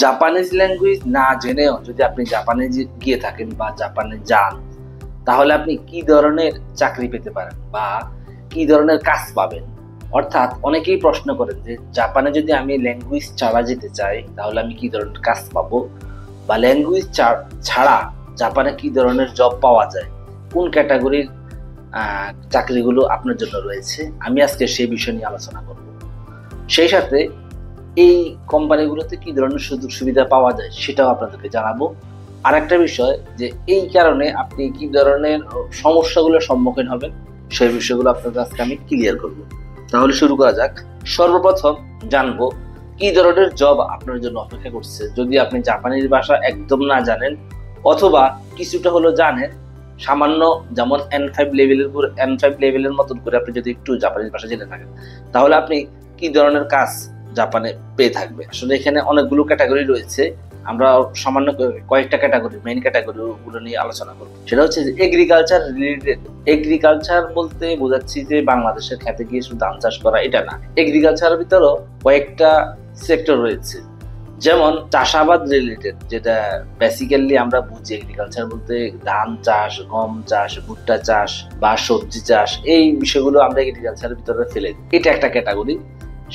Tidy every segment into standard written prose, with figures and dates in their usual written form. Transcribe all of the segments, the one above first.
Japanese language না জেনেও যদি আপনি জাপানে গিয়ে থাকেন বা জাপানে যান, তাহলে আপনি কি ধরনের চাকরি পেতে পারেন বা কি ধরনের কাজ পাবেন। অর্থাৎ অনেকেই প্রশ্ন করেন যে জাপানে যদি আমি ল্যাঙ্গুয়েজ ছাড়া যেতে চাই তাহলে আমি কি ধরনের কাজ পাবো, বা ল্যাঙ্গুয়েজ ছাড়া জাপানে কি ধরনের জব পাওয়া যায়, কোন ক্যাটাগরির চাকরিগুলো আপনার জন্য রয়েছে। আমি আজকে সেই বিষয় নিয়ে আলোচনা করব। সেই সাথে এই কোম্পানিগুলোতে কি ধরনের সুযোগ সুবিধা পাওয়া যায় সেটাও আপনাদেরকে জানাবো। আর একটা বিষয় যে এই কারণে আপনি কি ধরনের সমস্যাগুলোর সম্মুখীন হবেন সেই বিষয়গুলো আপনাদের আজকে আমি ক্লিয়ার করব। তাহলে শুরু করা যাক। সর্বপ্রথম জানবো কি ধরনের জব আপনার জন্য অপেক্ষা করছে। যদি আপনি জাপানিজ ভাষা একদম না জানেন অথবা কিছুটা হলো জানেন সামান্য, যেমন N5 লেভেলের মতন করে আপনি যদি একটু জাপানিজ ভাষা জেনে থাকেন, তাহলে আপনি কি ধরনের কাজ জাপানে পেয়ে থাকবে। আসলে এখানে অনেকগুলো ক্যাটাগরি রয়েছে, আমরা সামান্য কয়েকটা ক্যাটাগরি, মেইন ক্যাটাগরি গুলো নিয়ে আলোচনা করব। সেটা হচ্ছে এগ্রিকালচার রিলেটেড। এগ্রিকালচার বলতে বোঝাচ্ছি যে বাংলাদেশের খেতে গিয়ে শুধু ধান চাষ করা, এটা না। এগ্রিকালচারের ভিতরেও কয়েকটা সেক্টর রয়েছে, যেমন চাষাবাদ রিলেটেড, যেটা বেসিক্যালি আমরা বুঝি এগ্রিকালচার বলতে ধান চাষ, গম চাষ, ভুট্টা চাষ বা সবজি চাষ, এই বিষয়গুলো আমরা এগ্রিকালচারের ভিতরে ফেলে দিই। এটা একটা ক্যাটাগরি।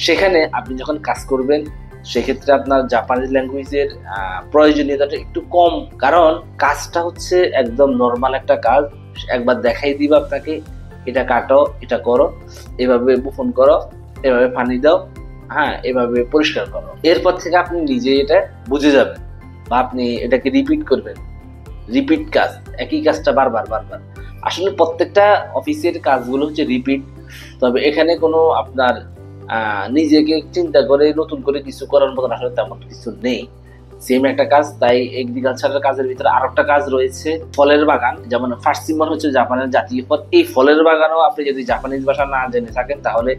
সেখানে আপনি যখন কাজ করবেন সেক্ষেত্রে আপনার জাপানিজ ল্যাঙ্গুয়েজের প্রয়োজনীয়তাটা একটু কম, কারণ কাজটা হচ্ছে একদম নর্মাল একটা কাজ। একবার দেখাই দিব আপনাকে, এটা কাটো, এটা করো, এভাবে বুফন করো, এভাবে পানি দাও, হ্যাঁ, এভাবে পরিষ্কার করো। এরপর থেকে আপনি নিজে এটা বুঝে যাবেন বা আপনি এটাকে রিপিট করবেন। রিপিট কাজ, একই কাজটা বারবার। আসলে প্রত্যেকটা অফিসের কাজগুলো হচ্ছে রিপিট, তবে এখানে কোনো আপনার নিজেকে চিন্তা করে নতুন করে কিছু করার মতন আসলে তেমন কিছু নেই, সেম একটা কাজ। তাই এগ্রিকালচারের কাজের ভিতরে আরো একটা কাজ রয়েছে ফলের বাগান। যেমন ফার্সিমন হচ্ছে জাপানের জাতীয় ফল। এই ফলের বাগানও আপনি যদি জাপানিজ ভাষা না জেনে থাকেন তাহলে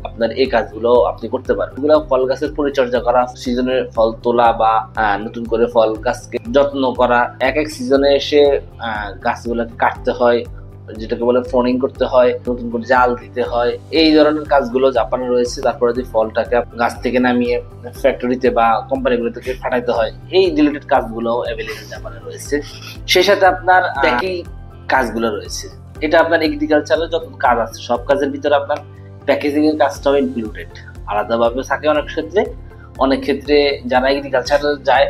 আপনার এই কাজগুলো আপনি করতে পারবেন। এগুলো ফল গাছের পরিচর্যা করা, সিজনে ফল তোলা বা নতুন করে ফল গাছকে যত্ন করা, এক সিজনে এসে গাছগুলোকে কাটতে হয়, যেটাকে বলে ফোনিং করতে হয়, নতুন করে জাল দিতে হয়, এই ধরনের কাজগুলো জাপানে রয়েছে। তারপরে যে ফলটাকে গাছ থেকে নামিয়ে ফ্যাক্টরিতে বা কোম্পানিগুলো থেকে পাঠাইতে হয়, এই রিলেটেড কাজগুলো অ্যাভেলেবল জাপানে রয়েছে। সেই সাথে আপনার প্যাকিং কাজগুলো রয়েছে। এটা আপনার এগ্রিকালচারের যত কাজ আছে সব কাজের ভিতরে আপনার প্যাকেজিং এর কাজটাও ইনক্লুডেড। আলাদাভাবে থাকে অনেক ক্ষেত্রে যারা এগ্রিকালচারে যায়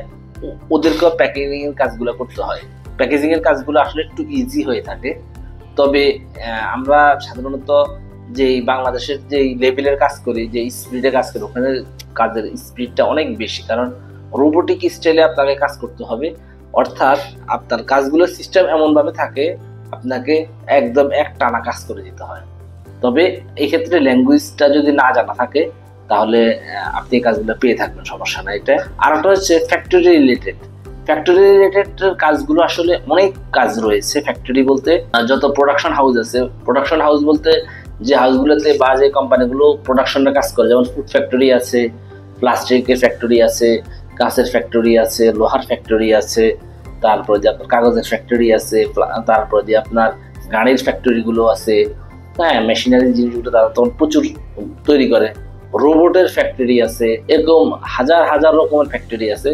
ওদেরকেও প্যাকেজিং এর কাজগুলো করতে হয়। প্যাকেজিং এর কাজগুলো আসলে একটু ইজি হয়ে থাকে, তবে আমরা সাধারণত যে বাংলাদেশের যে লেভেলের কাজ করি, যে স্পিডে কাজ করি, ওখানে কাজের স্পিডটা অনেক বেশি, কারণ রোবোটিক স্টাইলে আপনাকে কাজ করতে হবে। অর্থাৎ আপনার কাজগুলোর সিস্টেম এমনভাবে থাকে আপনাকে একদম এক টানা কাজ করে দিতে হয়। তবে এই ক্ষেত্রে ল্যাঙ্গুয়েজটা যদি না জানা থাকে তাহলে আপনি এই কাজগুলো পেয়ে থাকবেন, সমস্যা নাই। এটা আর একটা হচ্ছে ফ্যাক্টরি রিলেটেড কাজগুলো। আসলে অনেক কাজ রয়েছে ফ্যাক্টরি বলতে, যত প্রোডাকশন হাউস আছে, প্রোডাকশন হাউস বলতে যে হাউসগুলোতে বা যে কোম্পানিগুলো প্রোডাকশনের কাজ করে, যেমন ফুড ফ্যাক্টরি আছে, প্লাস্টিকের ফ্যাক্টরি আছে, কাঁচের ফ্যাক্টরি আছে, লোহার ফ্যাক্টরি আছে, তারপরে যে আপনার কাগজের ফ্যাক্টরি আছে, তারপরে যে আপনার গাড়ির ফ্যাক্টরিগুলো আছে, হ্যাঁ, মেশিনারি জিনিসগুলো তারা তখন প্রচুর তৈরি করে, রোবটের ফ্যাক্টরি আছে, এরকম হাজার হাজার রকমের ফ্যাক্টরি আছে।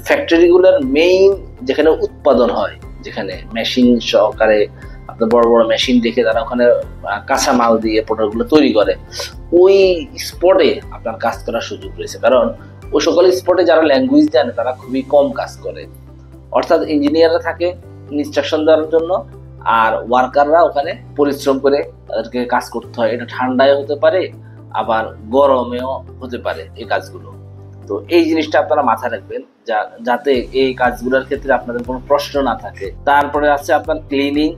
ফ্যাক্টরিগুলোর মেইন যেখানে উৎপাদন হয়, যেখানে মেশিন সহকারে আপনার বড় বড় মেশিন দেখে তারা ওখানে কাঁচা মাল দিয়ে প্রোডাক্টগুলো তৈরি করে, ওই স্পটে আপনার কাজ করার সুযোগ রয়েছে। কারণ ওই সকল স্পটে যারা ল্যাঙ্গুয়েজ জানে তারা খুবই কম কাজ করে। অর্থাৎ ইঞ্জিনিয়াররা থাকে ইনস্ট্রাকশন দেওয়ার জন্য, আর ওয়ার্কাররা ওখানে পরিশ্রম করে তাদেরকে কাজ করতে হয়। এটা ঠান্ডায় হতে পারে, আবার গরমেও হতে পারে এই কাজগুলো। তো এই জিনিসটা আপনারা মাথায় রাখবেন যাতে এই কাজগুলোর ক্ষেত্রে আপনাদের কোনো প্রশ্ন না থাকে। তারপরে আছে আপনার ক্লিনিং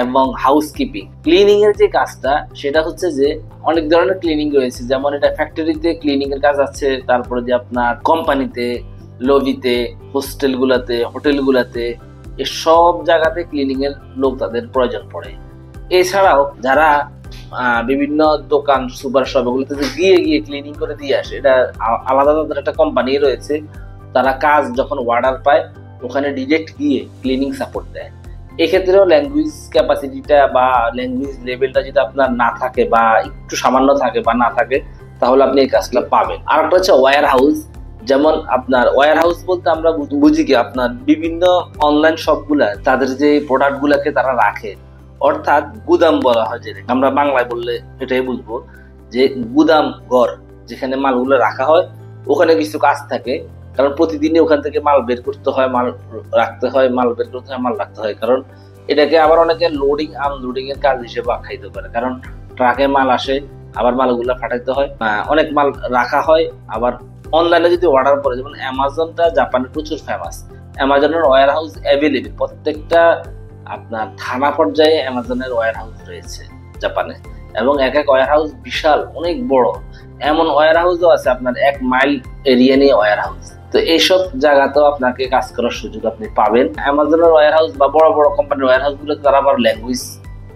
এবং হাউসকিপিং। ক্লিনিং এর যে কাজটা সেটা হচ্ছে যে অনেক ধরনের ক্লিনিং রয়েছে, যেমন এটা ফ্যাক্টরিতে ক্লিনিং এর কাজ আছে, তারপরে যে আপনার কোম্পানিতে, লবিতে, হোস্টেলগুলোতে, হোটেলগুলোতে, এসব জায়গাতে ক্লিনিং এর লোক তাদের প্রয়োজন পড়ে। এছাড়াও যারা বিভিন্ন দোকান, সুপার শপ, এগুলোতে গিয়ে ক্লিনিং করে দিয়ে আসে, এটা আলাদা তাদের একটা কোম্পানি রয়েছে, তারা কাজ যখন অর্ডার পায় ওখানে ডিরেক্ট গিয়ে ক্লিনিং সাপোর্ট দেয়। এক্ষেত্রেও ল্যাঙ্গুয়েজ ক্যাপাসিটিটা বা ল্যাঙ্গুয়েজ লেভেলটা যদি আপনার না থাকে বা একটু সামান্য থাকে বা না থাকে তাহলে আপনি এই কাজটা পাবেন। আর একটা হচ্ছে ওয়্যার হাউস, যেমন আপনার ওয়্যার হাউস বলতে আমরা বুঝি কি আপনার বিভিন্ন অনলাইন শপগুলা তাদের যে প্রোডাক্ট গুলাকে তারা রাখে, অর্থাৎ গুদাম বলা হয়, যে আমরা বাংলায় বললে এটাই বুঝবো যে গুদাম ঘর, যেখানে মালগুলো রাখা হয়। ওখানে কিছু কাজ থাকে, কারণ প্রতিদিনই ওখান থেকে মাল বের করতে হয়, মাল রাখতে হয়, মাল বের করতে হয়, মাল রাখতে হয়। কারণ এটাকে আবার অনেকে লোডিং আনলোডিং এর কাজ হিসেবে আখ্যায়িত করে, কারণ ট্রাকে মাল আসে, আবার মালগুলো পাঠাইতে হয়, অনেক মাল রাখা হয়। আবার অনলাইনে যদি অর্ডার করে, যেমন অ্যামাজনটা জাপানে প্রচুর ফেমাস, অ্যামাজনের ওয়্যার হাউস অ্যাভেলেবেল, প্রত্যেকটা আপনার থানা পর্যায়ে অ্যামাজনের ওয়্যার হাউস রয়েছে জাপানে, এবং এক এক ওয়্যার হাউস বিশাল অনেক বড়। এমন ওয়্যার হাউসও আছে আপনার 1 মাইল এরিয়া নিয়ে ওয়্যার হাউস। তো এইসব জায়গাতেও আপনাকে কাজ করার সুযোগ আপনি পাবেন। অ্যামাজনের ওয়্যার হাউস বা বড় বড় কোম্পানির ওয়্যার হাউস গুলো তারা আবার ল্যাঙ্গুয়েজ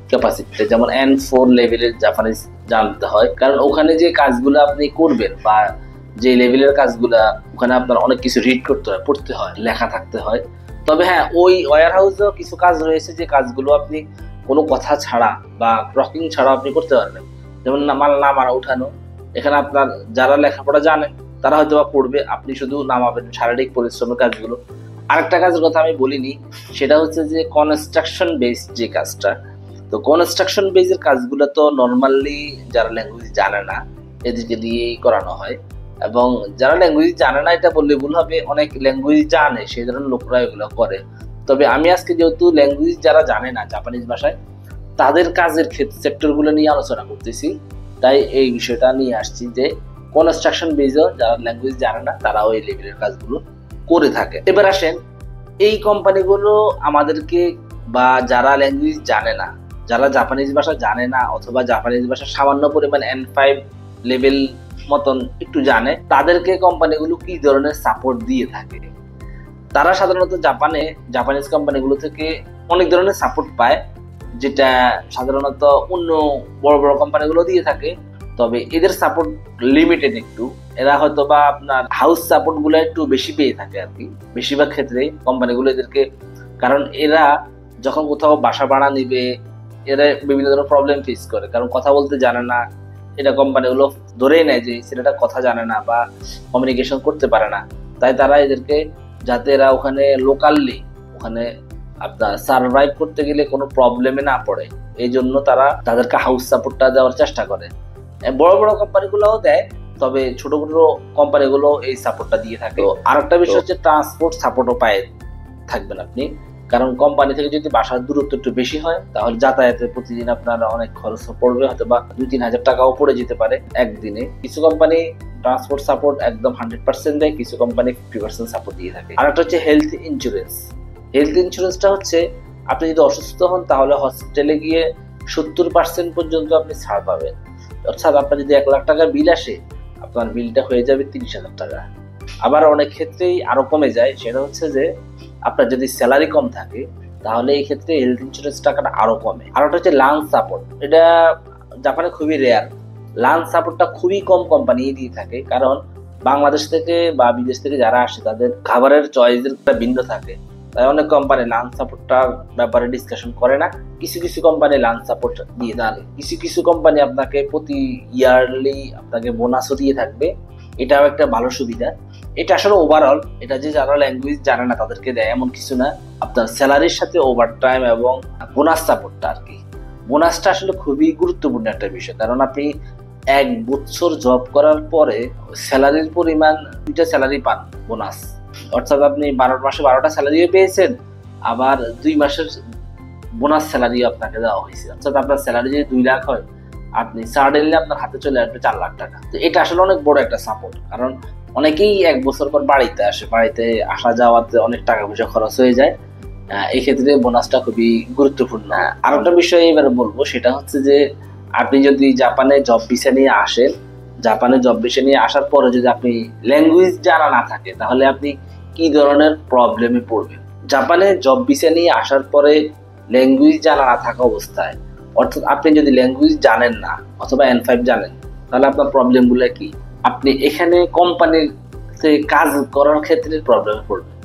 ক্যাপাসিটি যেমন N4 লেভেলের জাপানিজ জানতে হয়, কারণ ওখানে যে কাজগুলো আপনি করবেন বা যে লেভেলের কাজগুলা, ওখানে আপনার অনেক কিছু রিড করতে হয়, পড়তে হয়, লেখা থাকতে হয়। তবে হ্যাঁ, ওই ওয়্যার হাউসেও কিছু কাজ রয়েছে যে কাজগুলো আপনি কোনো কথা ছাড়া বা ক্রকিং ছাড়া আপনি করতে পারবেন, যেমন মাল নামানো উঠানো। এখানে আপনার যারা লেখাপড়া জানে তারা হয়তো বা পড়বে, আপনি শুধু নামাবেন, শারীরিক পরিশ্রমের কাজগুলো। আরেকটা কাজের কথা আমি বলিনি, সেটা হচ্ছে যে কনস্ট্রাকশন বেস যে কাজটা। তো কনস্ট্রাকশন বেসের কাজগুলো তো নর্মালি যারা ল্যাঙ্গুয়েজ জানে না এদিকে দিয়েই করানো হয়, এবং যারা ল্যাঙ্গুয়েজ জানে না এটা বললে ভুল হবে, অনেক ল্যাঙ্গুয়েজ জানে সেই ধরনের লোকরা এগুলো করে। তবে আমি আজকে যেহেতু ল্যাঙ্গুয়েজ যারা জানে না জাপানিজ ভাষায়, তাদের কাজের ক্ষেত্রে সেক্টরগুলো নিয়ে আলোচনা করতেছি, তাই এই বিষয়টা নিয়ে আসছি যে কনস্ট্রাকশন বেসও যারা ল্যাঙ্গুয়েজ জানে না তারা ওই লেভেলের কাজগুলো করে থাকে। এবার আসেন, এই কোম্পানিগুলো আমাদেরকে বা যারা ল্যাঙ্গুয়েজ জানে না, যারা জাপানিজ ভাষা জানে না অথবা জাপানিজ ভাষা সামান্য পরিমাণ N5 লেভেল মতন একটু জানে, তাদেরকে কোম্পানিগুলো কি ধরনের সাপোর্ট দিয়ে থাকে। তারা সাধারণত জাপানিজ কোম্পানিগুলো থেকে অনেক ধরনের সাপোর্ট পায়, যেটা সাধারণত অন্য বড় বড় কোম্পানিগুলো দিয়ে থাকে। তবে এদের সাপোর্ট লিমিটেড একটু, এরা হয়তো বা আপনার হাউস সাপোর্ট গুলো একটু বেশি পেয়ে থাকে আর কি, বেশিরভাগ ক্ষেত্রে কোম্পানিগুলো এদেরকে। কারণ এরা যখন কোথাও বাসা ভাড়া নিবে, এরা বিভিন্ন ধরনের প্রবলেম ফেস করে, কারণ কথা বলতে জানে না। এটা কোম্পানিগুলো ধরেই নেয় যে ছেলেটা কথা জানে না বা কমিউনিকেশন করতে পারে না, তাই তারা এদেরকে, যাতে এরা ওখানে লোকালি ওখানে আপনার সার্ভাইভ করতে গেলে কোনো প্রবলেমে না পড়ে, এই জন্য তারা তাদেরকে হাউস সাপোর্টটা দেওয়ার চেষ্টা করে। বড় বড় কোম্পানিগুলোও দেয়, তবে ছোট ছোট কোম্পানিগুলো এই সাপোর্টটা দিয়ে থাকে। আরেকটা বিষয় হচ্ছে ট্রান্সপোর্ট সাপোর্টও পায় থাকবেন আপনি, কারণ কোম্পানি থেকে যদি বাসার দূরত্ব একটু বেশি হয় তাহলে যাতায়াতে প্রতিদিন আপনার অনেক খরচ পড়বে, হয়তো বা 2-3 হাজার টাকাও পড়ে যেতে পারে একদিনে। কিছু কোম্পানি ট্রান্সপোর্ট সাপোর্ট একদম 100% দেয়, কিছু কোম্পানি 50% সাপোর্ট দিয়ে থাকে। আরেকটা হচ্ছে হেলথ ইন্স্যুরেন্স। হেলথ ইন্স্যুরেন্সটা হচ্ছে আপনি যদি অসুস্থ হন তাহলে হসপিটালে গিয়ে 70% পর্যন্ত আপনি ছাড় পাবেন। অর্থাৎ আপনার যদি 1 লাখ টাকা বিল আসে, আপনার বিলটা হয়ে যাবে 30,000 টাকা। আবার অনেক ক্ষেত্রেই আরো কমে যায়, সেটা হচ্ছে যে আপনার যদি স্যালারি কম থাকে তাহলে এই ক্ষেত্রে হেলথ ইন্স্যুরেন্স টাকাটা আরো কমে। আর ওটা হচ্ছে লাঞ্চ সাপোর্ট, এটা জাপানে খুবই রেয়ার। লাঞ্চ সাপোর্টটা খুবই কম কোম্পানি দিয়ে থাকে, কারণ বাংলাদেশ থেকে বা বিদেশ থেকে যারা আসে তাদের খাবারের চয়েসের একটা ভিন্ন থাকে, তাই অনেক কোম্পানি লাঞ্চ সাপোর্টটার ব্যাপারে ডিসকাশন করে না। কিছু কিছু কোম্পানি লাঞ্চ সাপোর্ট দিয়ে দেয়, কিছু কিছু কোম্পানি আপনাকে প্রতি ইয়ারলি আপনাকে বোনাসও দিয়ে থাকবে, এটাও একটা ভালো সুবিধা। এটা আসলে ওভারঅল, এটা যে যারা ল্যাঙ্গুয়েজ জানে না তাদেরকে দেয় এমন কিছু না, আপনার স্যালারির সাথে ওভারটাইম এবং বোনাস সাপোর্টটা আর কি। বোনাসটা আসলে খুবই গুরুত্বপূর্ণ একটা বিষয়, কারণ আপনি 1 বছর জব করার পরে স্যালারির পরিমাণ 2টা স্যালারি পান বোনাস, অর্থাৎ আপনি 12 মাসে 12টা স্যালারিও পেয়েছেন, আবার 2 মাসের বোনাস স্যালারিও আপনাকে দেওয়া হয়েছে। অর্থাৎ আপনার স্যালারি যদি 2 লাখ হয়, আপনি সাডেনলি আপনার হাতে চলে আসবে 4 লাখ টাকা। তো এটা আসলে অনেক বড় একটা সাপোর্ট, কারণ অনেকেই 1 বছর পর বাড়িতে আসে, বাড়িতে আসা যাওয়াতে অনেক টাকা পয়সা খরচ হয়ে যায়, এই ক্ষেত্রে বোনাসটা খুবই গুরুত্বপূর্ণ। আর একটা বিষয় এবারে বলবো, সেটা হচ্ছে যে আপনি যদি জাপানে জব ভিসা নিয়ে আসেন, জাপানে জব ভিসা নিয়ে আসার পরে যদি আপনি ল্যাঙ্গুয়েজ জানা না থাকে তাহলে আপনি কি ধরনের প্রবলেমে পড়বেন। জাপানে জব ভিসা নিয়ে আসার পরে ল্যাঙ্গুয়েজ জানা না থাকা অবস্থায়, অর্থাৎ আপনি যদি ল্যাঙ্গুয়েজ জানেন না অথবা N5 জানেন, তাহলে আপনার প্রবলেমগুলো কি? আপনি এখানে কোম্পানিতে কাজ করার ক্ষেত্রে প্রবলেমে পড়বেন।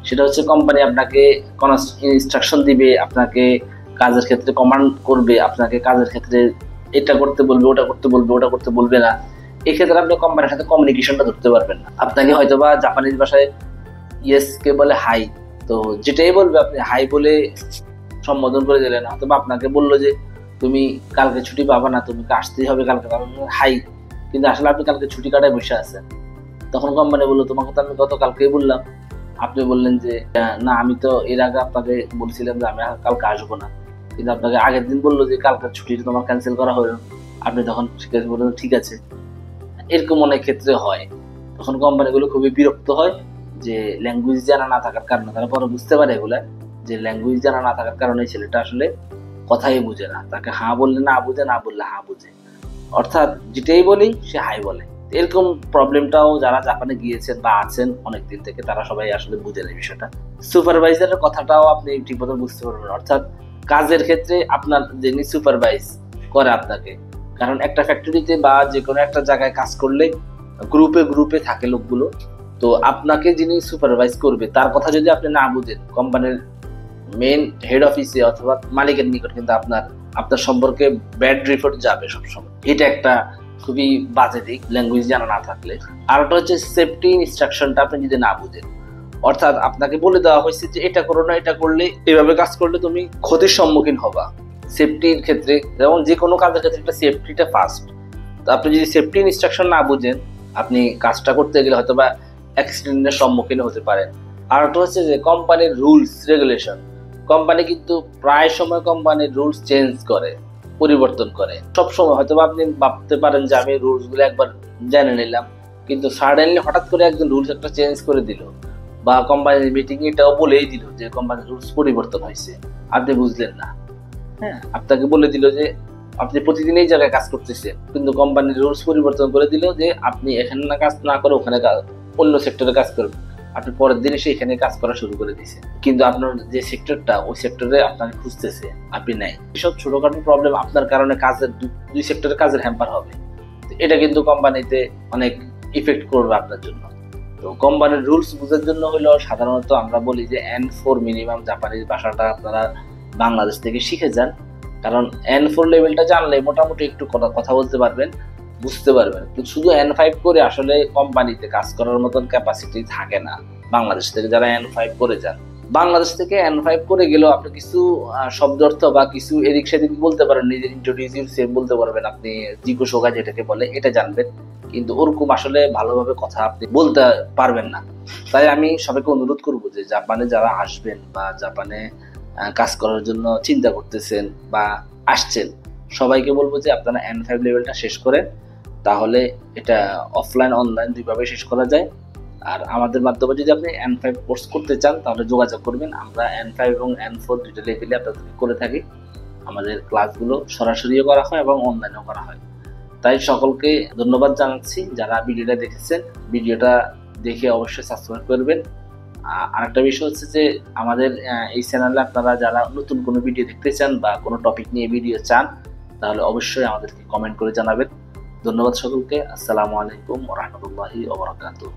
সেটা হচ্ছে কোম্পানি আপনাকে কোনো ইনস্ট্রাকশন দিবে, আপনাকে কাজের ক্ষেত্রে কমান্ড করবে, আপনাকে কাজের ক্ষেত্রে এটা করতে বলবে, ওটা করতে বলবে, ওটা করতে বলবে না। এক্ষেত্রে আপনি কোম্পানির সাথে কমিউনিকেশনটা ধরতে পারবেন না। আপনাকে হয়তো বা জাপানিজ ভাষায় ইয়েস কে বলে হাই, তো যেটাই বলবে আপনি হাই বলে সম্বোধন করে দিলেন। হয়তো বা আপনাকে বললো যে তুমি কালকে ছুটি পাবা না, তুমি আসতেই হবে কালকে, হাই, কিন্তু আসলে আপনি কালকে ছুটি কাটায় বসে আছেন। তখন কোম্পানি বললো তোমাকে তো আমি গতকালকেই বললাম। আপনি বললেন যে না আমি তো এর আগে আপনাকে বলছিলাম যে আমি কালকে আসবো না, কিন্তু আপনাকে আগের দিন বললো যে কালকে ছুটিটা তোমার ক্যান্সেল করা হলো। আপনি তখন বললেন ঠিক আছে। এরকম অনেক ক্ষেত্রে হয়। তখন কোম্পানিগুলো খুবই বিরক্ত হয় যে ল্যাঙ্গুয়েজ জানা না থাকার কারণে। তারা পরে বুঝতে পারে এগুলা যে ল্যাঙ্গুয়েজ জানা না থাকার কারণে ছেলেটা আসলে কথাই বুঝে না, তাকে হ্যাঁ বললে না বুঝে, না বললে হ্যাঁ বুঝে, অর্থাৎ যেটাই বলি সে হাই বলে। এরকম প্রবলেমটাও যারা জাপানে গিয়েছেন বা আছেন অনেকদিন থেকে তারা সবাই আসলে বুঝে নেয় বিষয়টা। সুপারভাইজারের কথাটাও আপনি ঠিক মতো বুঝতে পারবেন, অর্থাৎ কাজের ক্ষেত্রে আপনার যিনি সুপারভাইজ করে আপনাকে, কারণ একটা ফ্যাক্টরিতে বা যে কোনো একটা জায়গায় কাজ করলে গ্রুপে গ্রুপে থাকে লোকগুলো, তো আপনাকে যিনি সুপারভাইজ করবে তার কথা যদি আপনি না বুঝেন, কোম্পানির মেইন হেড অফিসে অথবা মালিকের নিকট কিন্তু আপনার সম্পর্কে ব্যাড রিপোর্ট যাবে সবসময়। এটা একটা খুবই বাজে দিক ল্যাঙ্গুয়েজ জানা না থাকলে। আর একটা হচ্ছে সেফটি ইনস্ট্রাকশনটা আপনি যদি না বুঝেন, অর্থাৎ আপনাকে বলে দেওয়া হয়েছে যে এটা করো না, এটা করলে এভাবে কাজ করলে তুমি ক্ষতির সম্মুখীন হবা। সেফটির ক্ষেত্রে যেমন যে কোনো কাজের ক্ষেত্রে একটা সেফটিটা ফার্স্ট। তো আপনি যদি সেফটি ইনস্ট্রাকশন না বুঝেন, আপনি কাজটা করতে গেলে হয়তো বা অ্যাক্সিডেন্টের সম্মুখীন হতে পারেন। আর একটা হচ্ছে যে কোম্পানির রুলস রেগুলেশন, কোম্পানি কিন্তু প্রায় সময় কোম্পানির রুলস চেঞ্জ করে, পরিবর্তন করে। সব সময় হয়তো আপনি ভাবতে পারেন যে আমি রুলস গুলো একবার জেনে নিলাম, কিন্তু সাডেনলি হঠাৎ করে একজন রুলস একটা চেঞ্জ করে দিল, বা কোম্পানির মিটিং এটাও বলেই দিল যে কোম্পানির রুলস পরিবর্তন হয়েছে, আপনি বুঝলেন না। হ্যাঁ, আপনাকে বলে দিল যে আপনি প্রতিদিন এই জায়গায় কাজ করতেছেন, কিন্তু কোম্পানির রুলস পরিবর্তন করে দিল যে আপনি এখানে না কাজ না করে ওখানে অন্য সেক্টরে কাজ করবেন। আপনি পরের দিন এসে এখানে কাজ করা শুরু করে দিয়েছেন, কিন্তু আপনার যে সেক্টরটা ওই সেক্টরে আপনাকে খুঁজতেছে, আপনি নাই। এসব ছোটখাটো প্রবলেম আপনার কারণে কাজের দুই সেক্টরে কাজের হ্যাম্পার হবে। এটা কিন্তু কোম্পানিতে অনেক ইফেক্ট করবে আপনার জন্য। তো কোম্পানির রুলস বোঝার জন্য হলো সাধারণত আমরা বলি যে N4 মিনিমাম জাপানিজ ভাষাটা আপনারা বাংলাদেশ থেকে শিখে যান, কারণ N4 লেভেলটা জানলে মোটামুটি একটু কথা বলতে পারবেন, বুঝতে পারবেন। কিন্তু শুধু N5 করে আসলে কোম্পানিতে কাজ করার মতন ক্যাপাসিটি থাকে না বাংলাদেশ থেকে যারা N5 করে যান। বাংলাদেশ থেকে N5 করে গেলেও আপনি কিছু শব্দ অর্থ বা কিছু এদিক সেদিক বলতে পারেন, নিজের ইন্ট্রোডিউস ইউরসেলফ বলতে পারবেন, আপনি জিজ্ঞাসা যেটাকে বলে এটা জানবেন, কিন্তু ওরকম আসলে ভালোভাবে কথা আপনি বলতে পারবেন না। তাই আমি সবাইকে অনুরোধ করবো যে জাপানে যারা আসবেন বা জাপানে কাজ করার জন্য চিন্তা করতেছেন বা আসছেন, সবাইকে বলবো যে আপনারা N5 লেভেলটা শেষ করেন, তাহলে এটা অফলাইন অনলাইন দুইভাবে শেষ করা যায়। আর আমাদের মাধ্যমে যদি আপনি N5 কোর্স করতে চান তাহলে যোগাযোগ করবেন, আমরা N5 এবং N4 দুইটা লেভেলে আপনাদেরকে করে থাকি। আমাদের ক্লাসগুলো সরাসরিও করা হয় এবং অনলাইনেও করা হয়। তাই সকলকে ধন্যবাদ জানাচ্ছি যারা ভিডিওটা দেখেছেন। ভিডিওটা দেখে অবশ্যই সাবস্ক্রাইব করবেন। আরেকটা বিষয় হচ্ছে যে আমাদের এই চ্যানেলে আপনারা যারা নতুন কোনো ভিডিও দেখতে চান বা কোনো টপিক নিয়ে ভিডিও চান, তাহলে অবশ্যই আমাদেরকে কমেন্ট করে জানাবেন। ধন্যবাদ সকলকে। আসসালামু আলাইকুম ওয়া রাহমাতুল্লাহি ওয়া বারাকাতুহু।